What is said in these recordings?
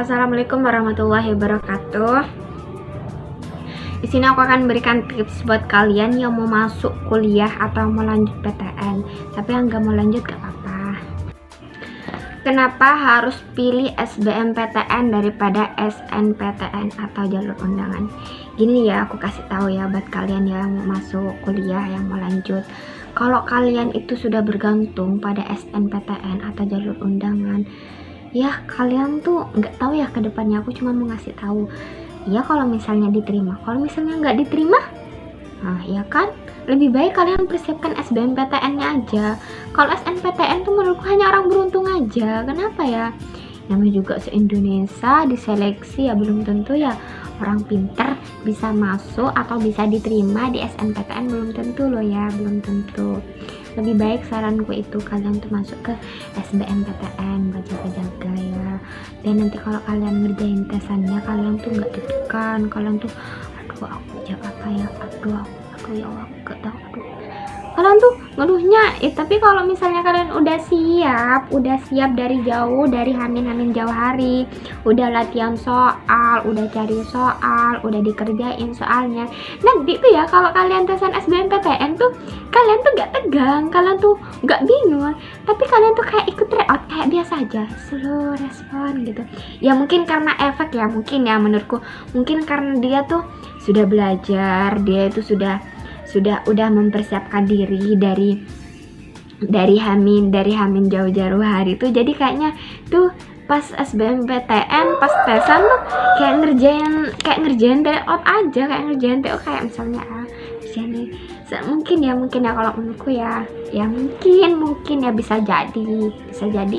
Assalamualaikum warahmatullahi wabarakatuh. Di sini aku akan berikan tips buat kalian yang mau masuk kuliah atau mau lanjut PTN, tapi yang nggak mau lanjut gak apa-apa. Kenapa harus pilih SBMPTN daripada SNPTN atau jalur undangan? Gini ya, aku kasih tahu ya buat kalian yang mau masuk kuliah, yang mau lanjut. Kalau kalian itu sudah bergantung pada SNPTN atau jalur undangan, ya kalian tuh nggak tahu ya ke depannya. Aku cuma mau ngasih tahu ya, kalau misalnya diterima, kalau misalnya nggak diterima, nah ya kan, lebih baik kalian persiapkan SBMPTN-nya aja. Kalau SNPTN tuh menurutku hanya orang beruntung aja. Kenapa ya? Namanya juga se-Indonesia diseleksi ya, belum tentu ya orang pinter bisa masuk atau bisa diterima di SNPTN, belum tentu loh ya, belum tentu. Lebih baik saranku itu kalian tuh masuk ke SBMPTN, jaga-jaga ya. Dan nanti kalau kalian ngerjain tesannya, kalian tuh nggak deg-degan, kalian tuh aduh aku jawab apa ya, aduh ya Allah, gak tahu, kalian tuh ngeluhnya. Tapi kalau misalnya kalian udah siap dari jauh, dari hamin jauh hari, udah latihan soal, udah cari soal, udah dikerjain soalnya, nanti tuh ya kalau kalian tesan SBMPTN tuh kalian tuh gak tegang, kalian tuh gak bingung, tapi kalian tuh kayak ikut tryout kayak biasa aja, slow respon gitu ya. Mungkin karena efek ya, mungkin ya menurutku, mungkin karena dia tuh sudah belajar, dia itu udah mempersiapkan diri dari hamin jauh-jauh hari tuh. Jadi kayaknya tuh pas SBMPTN, pas tesan tuh kayak ngerjain tryout aja, kayak ngerjain TO, kayak misalnya jadi mungkin ya kalau menurutku ya mungkin ya bisa jadi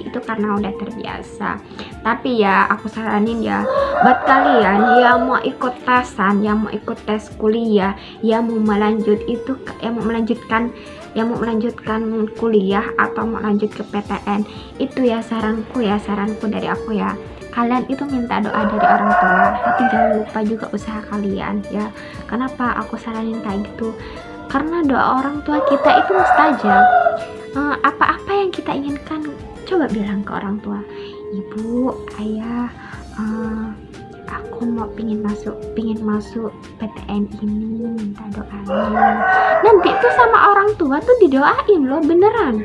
itu karena udah terbiasa. Tapi ya aku saranin ya buat kalian yang mau ikut tesan, yang mau ikut tes kuliah, yang mau melanjutkan kuliah atau mau lanjut ke PTN, itu ya saranku dari aku ya, kalian itu minta doa dari orang tua, tapi jangan lupa juga usaha kalian ya. Kenapa aku saranin kayak gitu? Karena doa orang tua kita itu mustajab. Apa-apa yang kita inginkan, coba bilang ke orang tua, ibu, ayah, aku pingin masuk PTN ini, minta doanya. Nanti tuh sama orang tua tuh didoain loh, beneran.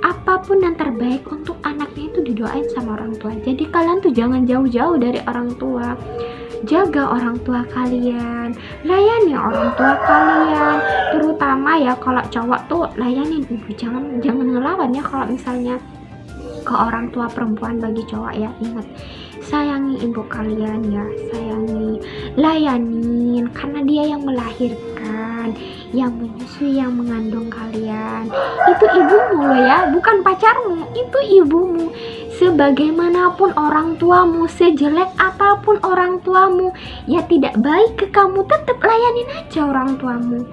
Apapun yang terbaik untuk anaknya itu didoain sama orang tua. Jadi kalian tuh jangan jauh-jauh dari orang tua. Jaga orang tua kalian, layani orang tua kalian, terutama ya kalau cowok tuh layanin ibu, jangan ngelawan ya kalau misalnya ke orang tua perempuan. Bagi cowok ya, ingat, sayangi ibu kalian ya, layanin, karena dia yang melahirkan, yang menyusui, yang mengandung kalian. Itu ibumu loh ya, bukan pacarmu, itu ibumu. Sebagaimanapun orang tuamu, sejelek apapun orang tuamu, ya tidak baik ke kamu, tetap layanin aja orang tuamu.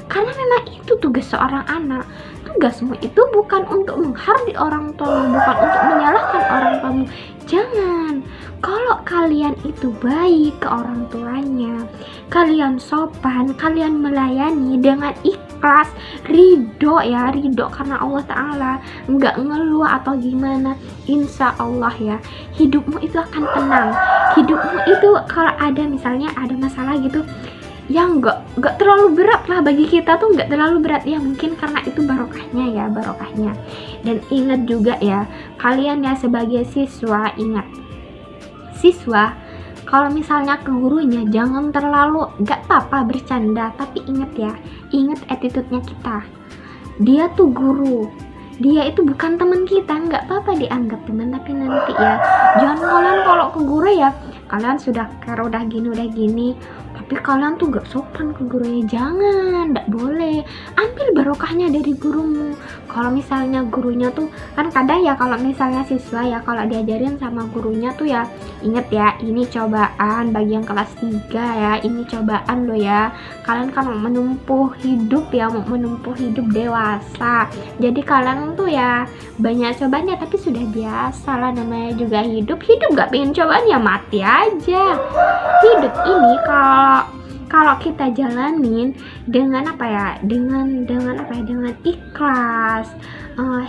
Karena memang itu tugas seorang anak. Tugasmu itu bukan untuk menghardik orang tuamu, bukan untuk menyalahkan orang tuamu. Jangan. Kalau kalian itu baik ke orang tuanya, kalian sopan, kalian melayani dengan ikhlas, ridho karena Allah Ta'ala, nggak ngeluh atau gimana, insya Allah ya hidupmu itu akan tenang. Hidupmu itu kalau ada misalnya ada masalah gitu yang nggak terlalu berat lah, bagi kita tuh nggak terlalu berat ya, mungkin karena itu barokahnya. Dan ingat juga ya kalian ya sebagai siswa, ingat, siswa kalau misalnya ke gurunya jangan terlalu, nggak apa-apa bercanda, tapi ingat attitude-nya kita. Dia tuh guru, dia itu bukan teman kita, nggak apa-apa dianggap teman, tapi nanti ya jangan kalian kalau ke guru ya kalian sudah care, udah gini, tapi kalian tuh gak sopan ke gurunya. Jangan, nggak boleh. Ambil barokahnya dari gurumu. Kalau misalnya gurunya tuh kan kadang ya, kalau misalnya siswa ya kalau diajarin sama gurunya tuh ya, inget ya, ini cobaan bagi yang kelas 3 ya, ini cobaan loh ya. Kalian kan mau menempuh hidup ya, mau menempuh hidup dewasa, jadi kalian tuh ya banyak cobaannya, tapi sudah biasa lah, namanya juga hidup gak pengen cobaan ya mati aja. Hidup ini kalau kita jalanin dengan dengan ikhlas,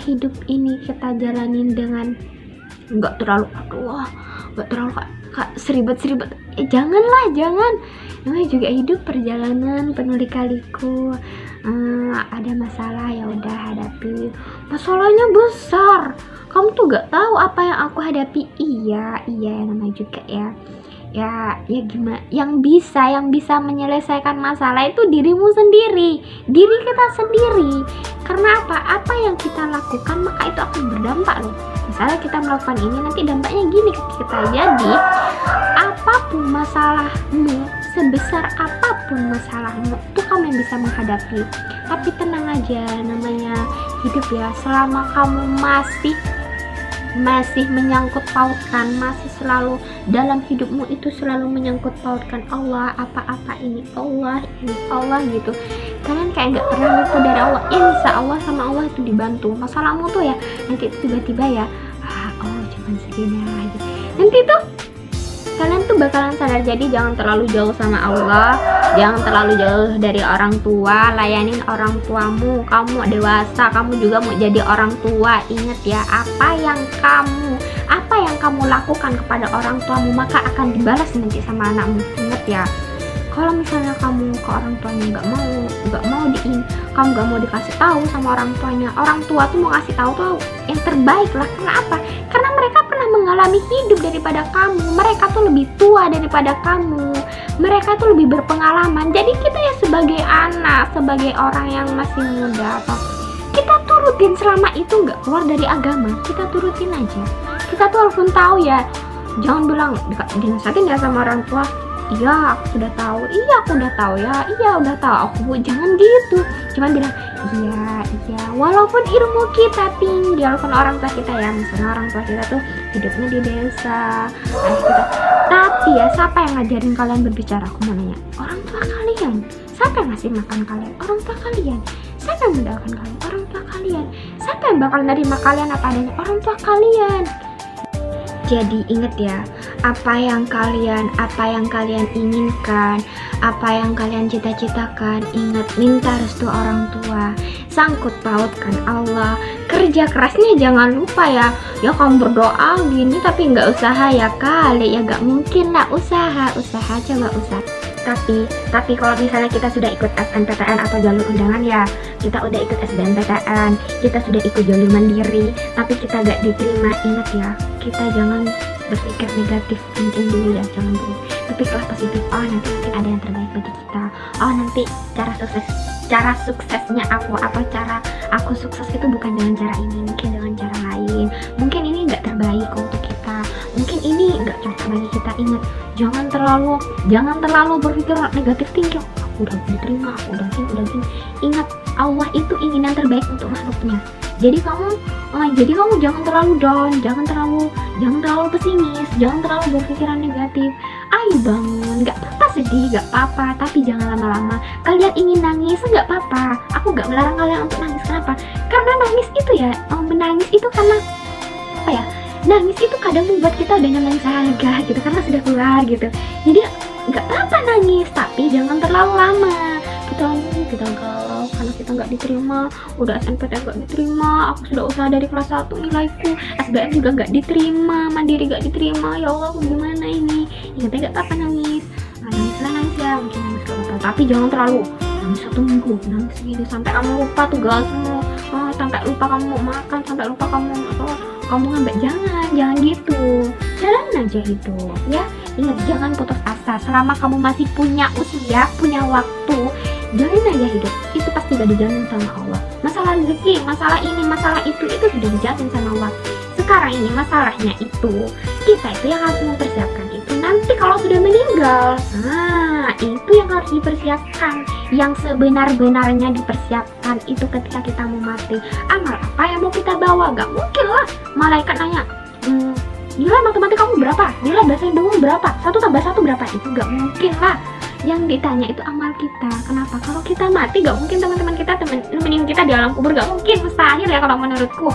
hidup ini kita jalanin dengan nggak terlalu aduh, nggak terlalu kak seribet-seribet. Janganlah, jangan. Namanya juga hidup perjalanan penuh lika-liku. Ada masalah ya udah hadapi. Masalahnya besar, kamu tuh nggak tahu apa yang aku hadapi. Iya namanya juga ya gimana, yang bisa menyelesaikan masalah itu dirimu sendiri, diri kita sendiri. Karena apa yang kita lakukan maka itu akan berdampak loh. Misalnya kita melakukan ini, nanti dampaknya gini ke kita. Jadi apapun masalahmu, sebesar apapun masalahmu, itu kamu yang bisa menghadapi. Tapi tenang aja, namanya hidup ya, selama kamu masih menyangkut pautkan, masih selalu dalam hidupmu itu selalu menyangkut pautkan Allah, apa-apa ini Allah gitu, kalian kayak nggak pernah luput dari Allah. Insya Allah sama Allah itu dibantu. Masalahmu tuh ya nanti itu tiba-tiba ya oh cuman segini aja, nanti tuh kalian tuh bakalan sadar. Jadi jangan terlalu jauh sama Allah, jangan terlalu jauh dari orang tua. Layanin orang tuamu, kamu dewasa, kamu juga mau jadi orang tua. Ingat ya, apa yang kamu lakukan kepada orang tuamu maka akan dibalas nanti sama anakmu. Ingat ya, kalau misalnya kamu ke orang tuanya kamu nggak mau dikasih tahu sama orang tuanya, orang tua tuh mau kasih tahu tuh yang terbaik lah. Karena apa? Karena mereka pernah mengalami hidup daripada kamu, mereka tuh lebih tua daripada kamu, mereka tuh lebih berpengalaman. Jadi kita ya sebagai anak, sebagai orang yang masih muda, atau kita turutin selama itu nggak keluar dari agama, kita turutin aja. Kita tuh walaupun tahu ya, jangan bilang dinasihatin ya sama orang tua, iya aku sudah tahu, iya aku udah tahu ya, iya udah tahu aku, jangan gitu. Cuman bilang iya walaupun ilmu kita tinggi, walaupun orang tua kita ya, misalnya orang tua kita tuh hidupnya di desa, kita, tapi ya siapa yang ngajarin kalian berbicara? Aku mau nanya, orang tua kalian. Siapa yang ngasih makan kalian? Orang tua kalian. Siapa yang mendoakan kalian? Orang tua kalian. Siapa yang bakal nerima kalian apa adanya? Orang tua kalian. Jadi ingat ya, apa yang kalian inginkan, apa yang kalian cita-citakan, ingat minta restu orang tua, sangkut pautkan Allah, kerja kerasnya jangan lupa ya. Ya kamu berdoa gini tapi nggak usaha ya kali, ya nggak mungkin lah. Usaha coba usaha. Tapi kalau misalnya kita sudah ikut SNPTN atau jalur undangan ya, kita udah ikut SBMPTN, kita sudah ikut jalur mandiri, tapi kita gak diterima, ingat ya, kita jangan berpikir negatif thinking dulu ya, jangan dulu. Berpikirlah positif, oh nanti mungkin ada yang terbaik bagi kita, oh nanti cara suksesnya aku sukses itu bukan dengan cara ini, mungkin dengan cara lain, mungkin ini gak terbaik untuk kita, mungkin ini gak cocok bagi kita. Ingat, jangan terlalu berpikir negatif tinggi, aku udah diterima, aku udah gini. Ingat, Allah itu ingin yang terbaik untuk makhluknya. Jadi kamu jangan terlalu down, jangan terlalu pesimis, jangan terlalu berpikiran negatif. Ayo bangun, nggak apa-apa sedih, nggak apa-apa, tapi jangan lama-lama. Kalian ingin nangis, nggak apa-apa. Aku nggak melarang kalian untuk nangis. Kenapa? Karena nangis itu ya, menangis itu karena apa ya? Nangis itu kadang membuat kita udah nyaman lega gitu, karena sudah keluar gitu. Jadi nggak apa-apa nangis, tapi jangan terlalu lama. Kita galau karena kita nggak diterima, udah SNPTN nggak diterima, aku sudah usaha dari kelas 1 nilaiku, SBM juga nggak diterima, mandiri nggak diterima, ya Allah aku gimana ini. Ingatnya nggak apa-apa nangis ya, mungkin nangis gak apa-apa, tapi jangan terlalu nangis 1 minggu, nangis gitu sampai kamu lupa tugasmu, sampai lupa kamu mau makan, sampai lupa kamu ngambek. Jangan gitu, jalan aja hidup ya. Ingat, jangan putus asa. Selama kamu masih punya usia, punya waktu, jalin aja hidup. Itu pasti udah dijamin sama Allah. Masalah rezeki, masalah ini, masalah itu sudah dijamin sama Allah. Sekarang ini masalahnya itu kita itu yang harus mempersiapkan itu nanti kalau sudah meninggal. Nah, itu yang harus dipersiapkan. Yang sebenar-benarnya dipersiapkan itu ketika kita mau mati. Amal apa yang mau kita bawa? Gak mungkin lah malaikat nanya, nilai matematika kamu berapa? Nilai bahasa Indonesia berapa? 1 tambah 1 berapa? Itu gak mungkin lah. Yang ditanya itu amal kita. Kenapa? Kalau kita mati gak mungkin teman-teman kita nemenin kita di alam kubur. Gak mungkin, mustahil ya kalau menurutku.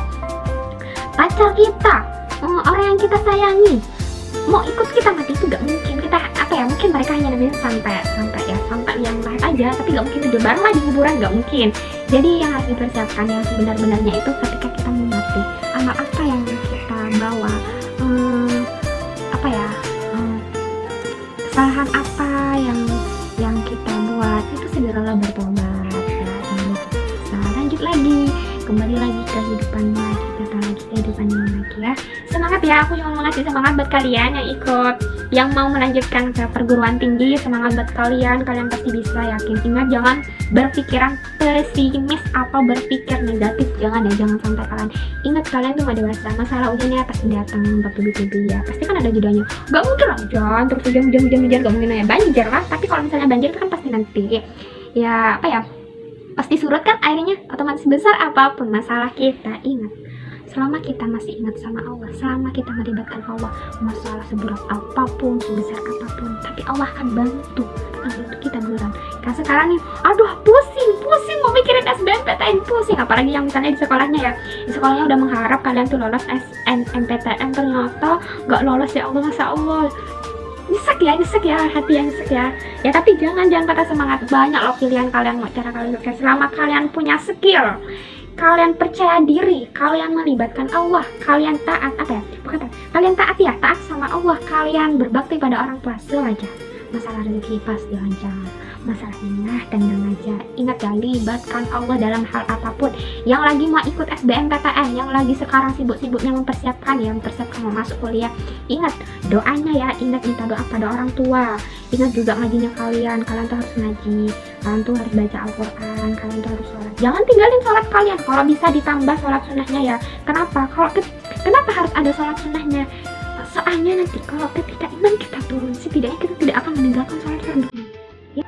Pacar kita, orang yang kita sayangi, mau ikut kita mati itu gak mungkin. Kita mungkin mereka hanya nemenin sampai yang lain aja, tapi gak mungkin tidur bareng lah di kuburan, gak mungkin. Jadi yang harus dipersiapkan yang sebenar-benarnya itu ketika kita mau mati. Amal apa yang kita bawa? Semangat ya, aku cuma mau ngasih semangat buat kalian yang ikut, yang mau melanjutkan ke perguruan tinggi. Semangat buat kalian, kalian pasti bisa, yakin. Ingat, jangan berpikiran pesimis atau berpikir negatif, jangan ya, jangan sampai kalian. Ingat, kalian tuh gak dewasa, masalah ujiannya pasti datang, bertubi-tubi ya, pasti kan ada jedanya. Gak mungkin lah hujan, terus hujan, gak mungkin ya banjir lah. Tapi kalau misalnya banjir itu kan pasti nanti ya, apa ya, pasti surut kan airnya, otomatis besar apapun masalah kita. Ingat, selama kita masih ingat sama Allah, selama kita melibatkan Allah, masalah seberat apapun, sebesar apapun, tapi Allah akan bantu kita beneran. Karena sekarang nih, aduh pusing mau mikirin SBMPTN, pusing. Apalagi yang misalnya di sekolahnya ya, di sekolahnya udah mengharap kalian tuh lolos SNMPTN, ternyata gak lolos. Ya Allah, masa Allah, nyesek ya, hati yang nyesek ya. Ya tapi jangan patah semangat, banyak loh pilihan kalian mau cara kalian sukses. Selama kalian punya skill, kalian percaya diri, kalian melibatkan Allah, kalian taat, kalian taat ya, taat sama Allah, kalian berbakti pada orang tua, slow aja. Masalah rezeki pasti lancar, masalah minah dan aja. Ingat ya, libatkan Allah dalam hal apapun. Yang lagi mau ikut SBMPTN, yang lagi sekarang sibuk-sibuknya mempersiapkan mau masuk kuliah, ingat doanya ya, ingat minta doa pada orang tua. Ingat juga ngajinya kalian tuh harus ngaji, kalian tuh harus baca Al-Quran, kalian tuh harus sholat. Jangan tinggalin sholat kalian, kalau bisa ditambah sholat sunnahnya ya. Kenapa? Kenapa harus ada sholat sunnahnya? Soalnya nanti kalau ketika iman kita turun, setidaknya kita tidak akan meninggalkan sholat fardu. Ya.